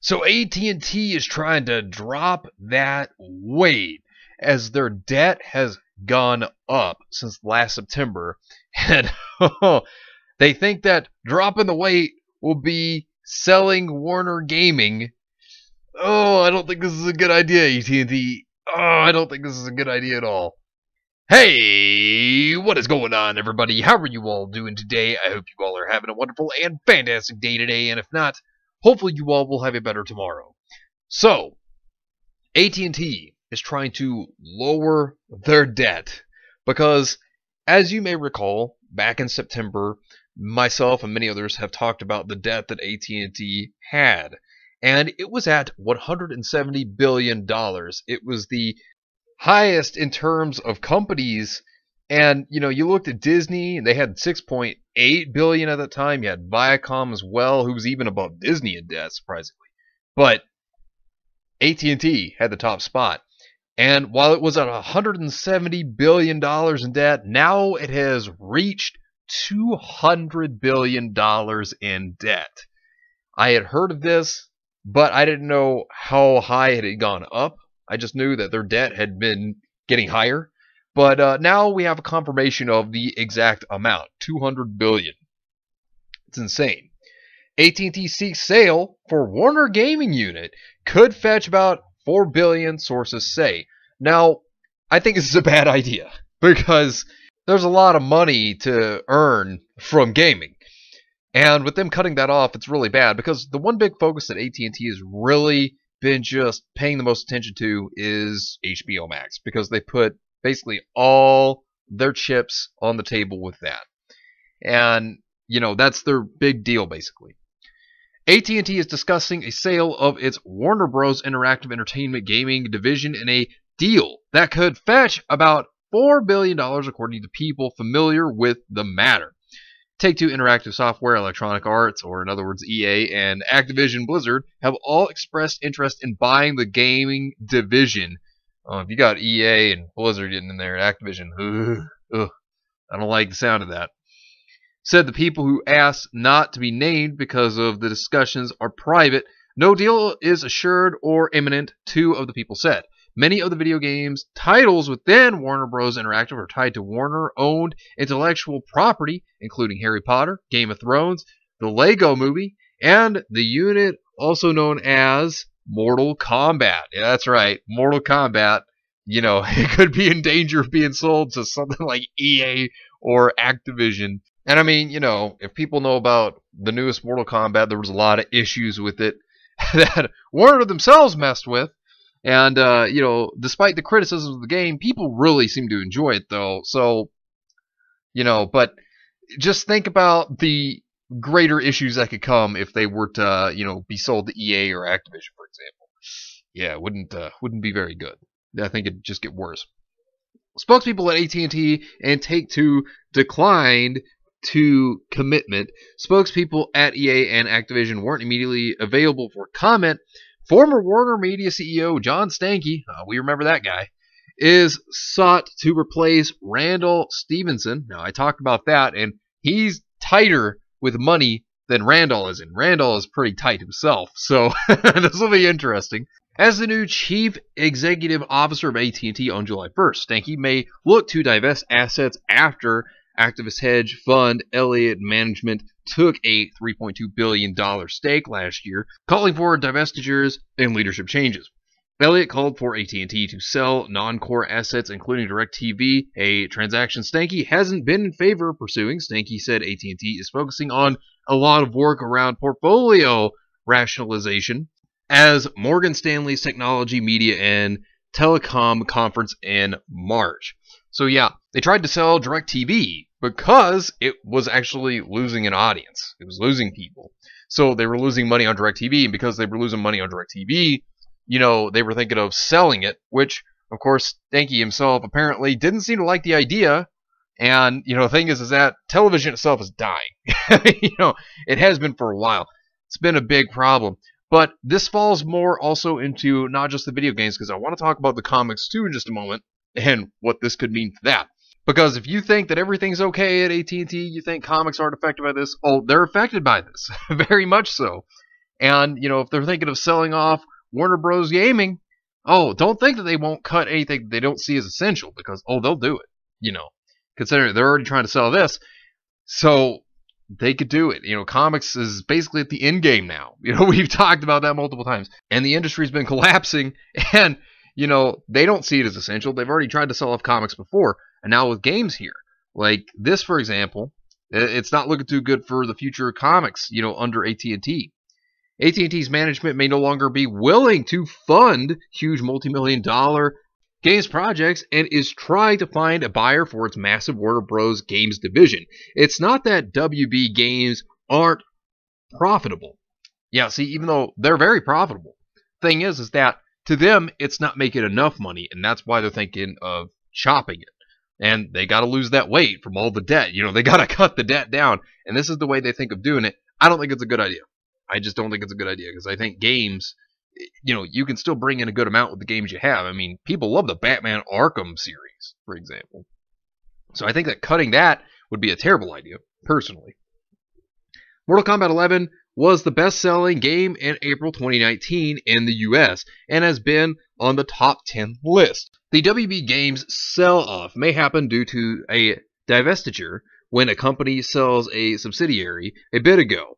So AT&T is trying to drop that weight as their debt has gone up since last September. And they think that dropping the weight will be selling Warner Gaming. Oh, I don't think this is a good idea, AT&T. Oh, I don't think this is a good idea at all. Hey, what is going on, everybody? How are you all doing today? I hope you all are having a wonderful and fantastic day today, and if not, hopefully you all will have a better tomorrow. So, AT&T is trying to lower their debt because, as you may recall, back in September, myself and many others have talked about the debt that AT&T had, and it was at $170 billion. It was the highest in terms of companies. And you looked at Disney and they had 6.8 billion at the time. You had Viacom as well, who was even above Disney in debt, surprisingly. But AT&T had the top spot. And while it was at $170 billion in debt, now it has reached $200 billion in debt. I had heard of this, but I didn't know how high it had gone up. I just knew that their debt had been getting higher. But now we have a confirmation of the exact amount, $200 billion. It's insane. AT&T seeks sale for Warner Gaming unit. Could fetch about $4 billion, sources say. Now, I think this is a bad idea because there's a lot of money to earn from gaming. And with them cutting that off, it's really bad because the one big focus that AT&T has really been just paying the most attention to is HBO Max, because they put basically all their chips on the table with that. And, that's their big deal, basically. AT&T is discussing a sale of its Warner Bros. Interactive Entertainment Gaming division in a deal that could fetch about $4 billion, according to people familiar with the matter. Take-Two Interactive Software, Electronic Arts, or in other words EA, and Activision Blizzard have all expressed interest in buying the gaming division. If you got EA and Blizzard getting in there, Activision, I don't like the sound of that. Said the people who asked not to be named because of the discussions are private. No deal is assured or imminent, two of the people said. Many of the video games titles within Warner Bros. Interactive are tied to Warner-owned intellectual property, including Harry Potter, Game of Thrones, the Lego Movie, and the unit also known as Mortal Kombat. Yeah, that's right, Mortal Kombat. It could be in danger of being sold to something like EA or Activision. And I mean, if people know about the newest Mortal Kombat, there was a lot of issues with it that Warner themselves messed with. And, despite the criticisms of the game, people really seem to enjoy it, though. So, but just think about the greater issues that could come if they were to, be sold to EA or Activision, for example. Yeah, it wouldn't be very good. I think it'd just get worse. Spokespeople at AT&T and Take-Two declined to commitment. Spokespeople at EA and Activision weren't immediately available for comment. Former Warner Media CEO John Stankey, we remember that guy, is sought to replace Randall Stevenson. Now, I talked about that, and he's tighter with money than Randall is. And Randall is pretty tight himself, so this will be interesting. As the new Chief Executive Officer of AT&T on July 1st, Stankey may look to divest assets after activist hedge fund Elliott Management took a $3.2 billion stake last year, calling for divestitures and leadership changes. Elliott called for AT&T to sell non-core assets, including DirecTV, a transaction Stankey hasn't been in favor of pursuing. Stankey said AT&T is focusing on a lot of work around portfolio rationalization as Morgan Stanley's Technology, Media, and Telecom conference in March. So yeah, they tried to sell DirecTV because it was actually losing an audience. It was losing people. So they were losing money on DirecTV, and because they were losing money on DirecTV, they were thinking of selling it, which, of course, Stankey himself apparently didn't seem to like the idea. And, the thing is that television itself is dying. It has been for a while. It's been a big problem. But this falls more also into not just the video games, because I want to talk about the comics too in just a moment, and what this could mean for that. Because if you think that everything's okay at AT&T, you think comics aren't affected by this, oh, they're affected by this. Very much so. And, if they're thinking of selling off Warner Bros. Gaming, oh, don't think that they won't cut anything they don't see as essential because, oh, they'll do it, considering they're already trying to sell this. So they could do it. Comics is basically at the end game now. We've talked about that multiple times. And the industry's been collapsing, and, they don't see it as essential. They've already tried to sell off comics before, and now with games here. Like this, for example, it's not looking too good for the future of comics, under AT&T. AT&T's management may no longer be willing to fund huge multi-million-dollar games projects and is trying to find a buyer for its massive Warner Bros. Games division. It's not that WB Games aren't profitable. Yeah, see, even though they're very profitable, thing is that to them, it's not making enough money, and that's why they're thinking of chopping it. And they got to lose that weight from all the debt. They got to cut the debt down, and this is the way they think of doing it. I don't think it's a good idea. I just don't think it's a good idea because I think games, you can still bring in a good amount with the games you have. I mean, people love the Batman Arkham series, for example. So I think that cutting that would be a terrible idea, personally. Mortal Kombat 11 was the best-selling game in April 2019 in the US and has been on the top 10 list. The WB Games sell-off may happen due to a divestiture when a company sells a subsidiary a bit ago.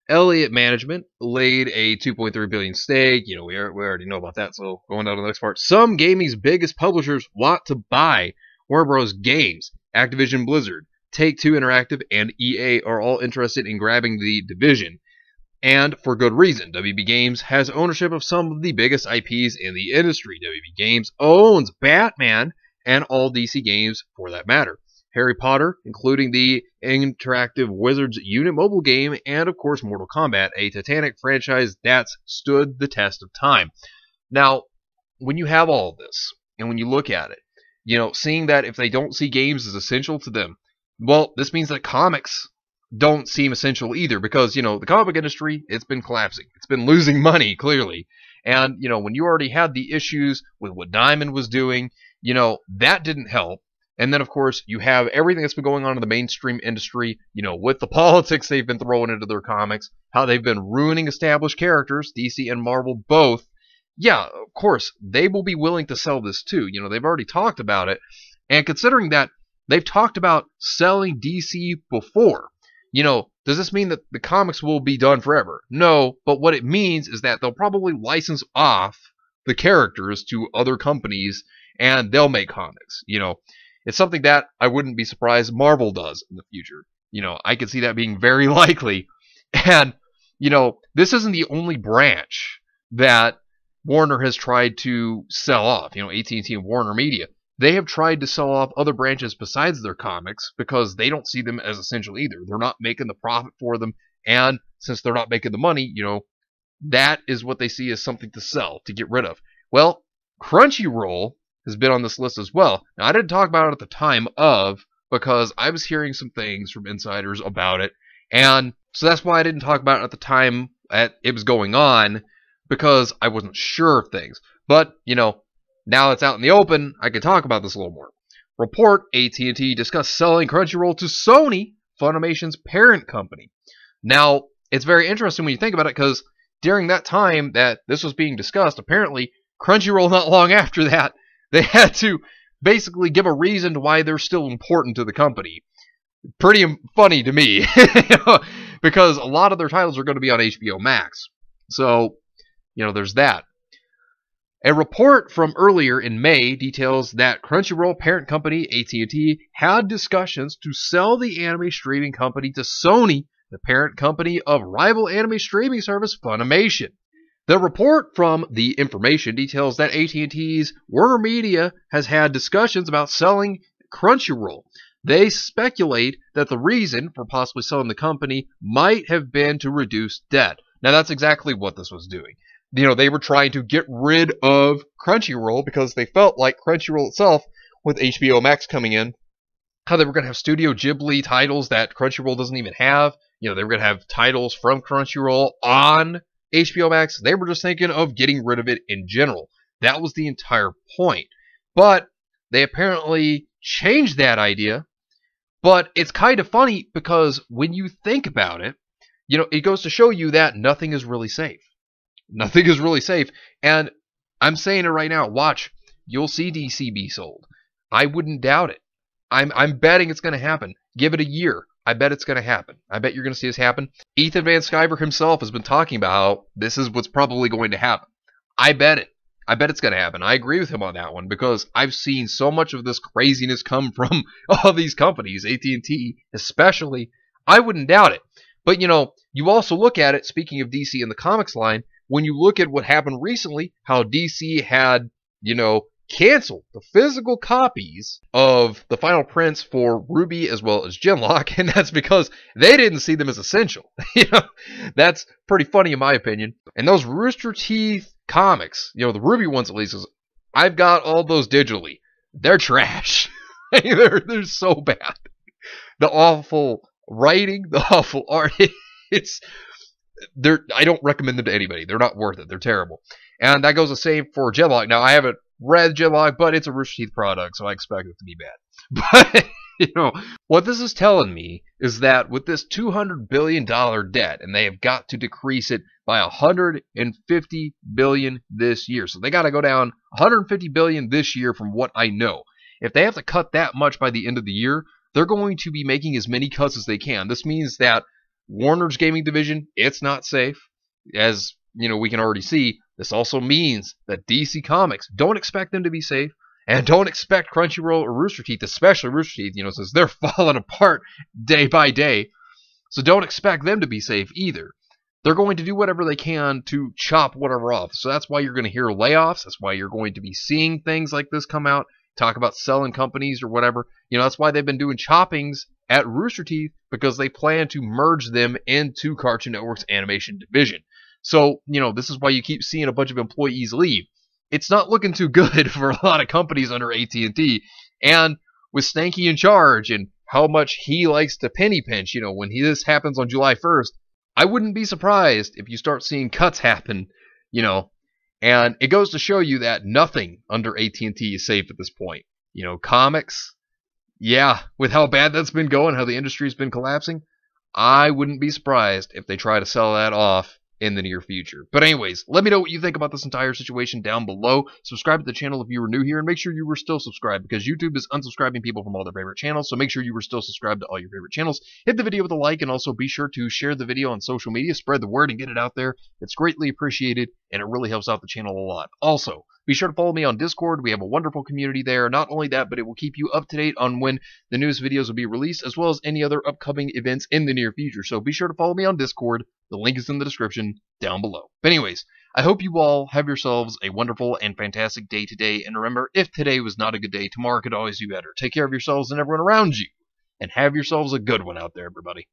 Elliott Management laid a $2.3 billion stake. We already know about that, so going down to the next part. Some gaming's biggest publishers want to buy Warner Bros. Games. Activision Blizzard, Take-Two Interactive, and EA are all interested in grabbing the division. And for good reason. WB Games has ownership of some of the biggest IPs in the industry. WB Games owns Batman and all DC games for that matter. Harry Potter, including the interactive Wizards Unit mobile game, and of course Mortal Kombat, a titanic franchise that's stood the test of time. Now, when you have all of this, and when you look at it, seeing that if they don't see games as essential to them, well, this means that comics don't seem essential either because, the comic book industry, it's been collapsing. It's been losing money, clearly. And, when you already had the issues with what Diamond was doing, that didn't help. And then, of course, you have everything that's been going on in the mainstream industry, with the politics they've been throwing into their comics, how they've been ruining established characters, DC and Marvel both. Yeah, of course, they will be willing to sell this too. They've already talked about it. And considering that they've talked about selling DC before, does this mean that the comics will be done forever? No, but what it means is that they'll probably license off the characters to other companies and they'll make comics, It's something that I wouldn't be surprised Marvel does in the future. I could see that being very likely. And, this isn't the only branch that Warner has tried to sell off. AT&T and Warner Media. They have tried to sell off other branches besides their comics because they don't see them as essential either. They're not making the profit for them. And since they're not making the money, that is what they see as something to sell, to get rid of. Well, Crunchyroll has been on this list as well. Now, I didn't talk about it at the time of because I was hearing some things from insiders about it. And so that's why I didn't talk about it at the time it was going on because I wasn't sure of things. But, now it's out in the open, I can talk about this a little more. Report, AT&T discussed selling Crunchyroll to Sony, Funimation's parent company. Now, it's very interesting when you think about it because during that time that this was being discussed, apparently Crunchyroll not long after that, they had to basically give a reason to why they're still important to the company. Pretty funny to me, because a lot of their titles are going to be on HBO Max. So, there's that. A report from earlier in May details that Crunchyroll parent company AT&T had discussions to sell the anime streaming company to Sony, the parent company of rival anime streaming service Funimation. The report from The Information details that AT&T's Warner Media has had discussions about selling Crunchyroll. They speculate that the reason for possibly selling the company might have been to reduce debt. Now, that's exactly what this was doing. They were trying to get rid of Crunchyroll because they felt like Crunchyroll itself, with HBO Max coming in, how they were going to have Studio Ghibli titles that Crunchyroll doesn't even have. They were going to have titles from Crunchyroll on HBO Max. They were just thinking of getting rid of it in general. That was the entire point. But they apparently changed that idea. But it's kind of funny because when you think about it, it goes to show you that nothing is really safe. Nothing is really safe. And I'm saying it right now. Watch. You'll see DC be sold. I wouldn't doubt it. I'm betting it's going to happen. Give it a year. I bet it's going to happen. I bet you're going to see this happen. Ethan Van Sciver himself has been talking about how this is what's probably going to happen. I bet it. I bet it's going to happen. I agree with him on that one because I've seen so much of this craziness come from all these companies, AT&T especially. I wouldn't doubt it. But, you also look at it, speaking of DC in the comics line, when you look at what happened recently, how DC had, canceled the physical copies of the final prints for Ruby as well as Genlock, and that's because they didn't see them as essential. That's pretty funny in my opinion. And those Rooster Teeth comics, the Ruby ones at least, I've got all those digitally. They're trash. they're so bad. The awful writing, the awful art, I don't recommend them to anybody. They're not worth it. They're terrible. And that goes the same for Genlock. Now, I haven't read Genlock, but it's a Rooster Teeth product, so I expect it to be bad. But, what this is telling me is that with this $200 billion debt, and they have got to decrease it by $150 billion this year. So they got to go down $150 billion this year from what I know. If they have to cut that much by the end of the year, they're going to be making as many cuts as they can. This means that Warner's gaming division, it's not safe. As, we can already see, this also means that DC Comics, don't expect them to be safe, and don't expect Crunchyroll or Rooster Teeth, especially Rooster Teeth, since they're falling apart day by day. So don't expect them to be safe either. They're going to do whatever they can to chop whatever off. So that's why you're going to hear layoffs. That's why you're going to be seeing things like this come out. Talk about selling companies or whatever. That's why they've been doing choppings at Rooster Teeth, because they plan to merge them into Cartoon Network's animation division. So, this is why you keep seeing a bunch of employees leave. It's not looking too good for a lot of companies under AT&T. And with Stanky in charge and how much he likes to penny pinch, when this happens on July 1st, I wouldn't be surprised if you start seeing cuts happen, And it goes to show you that nothing under AT&T is safe at this point. Comics, yeah, with how bad that's been going, how the industry's been collapsing, I wouldn't be surprised if they try to sell that off in the near future. But anyways, let me know what you think about this entire situation down below. Subscribe to the channel if you were new here, and make sure you were still subscribed, because YouTube is unsubscribing people from all their favorite channels, so make sure you were still subscribed to all your favorite channels. Hit the video with a like, and also be sure to share the video on social media. Spread the word and get it out there. It's greatly appreciated, and it really helps out the channel a lot. Also, be sure to follow me on Discord. We have a wonderful community there. Not only that, but it will keep you up to date on when the newest videos will be released, as well as any other upcoming events in the near future. So be sure to follow me on Discord. The link is in the description down below. But anyways, I hope you all have yourselves a wonderful and fantastic day today. And remember, if today was not a good day, tomorrow could always be better. Take care of yourselves and everyone around you. And have yourselves a good one out there, everybody.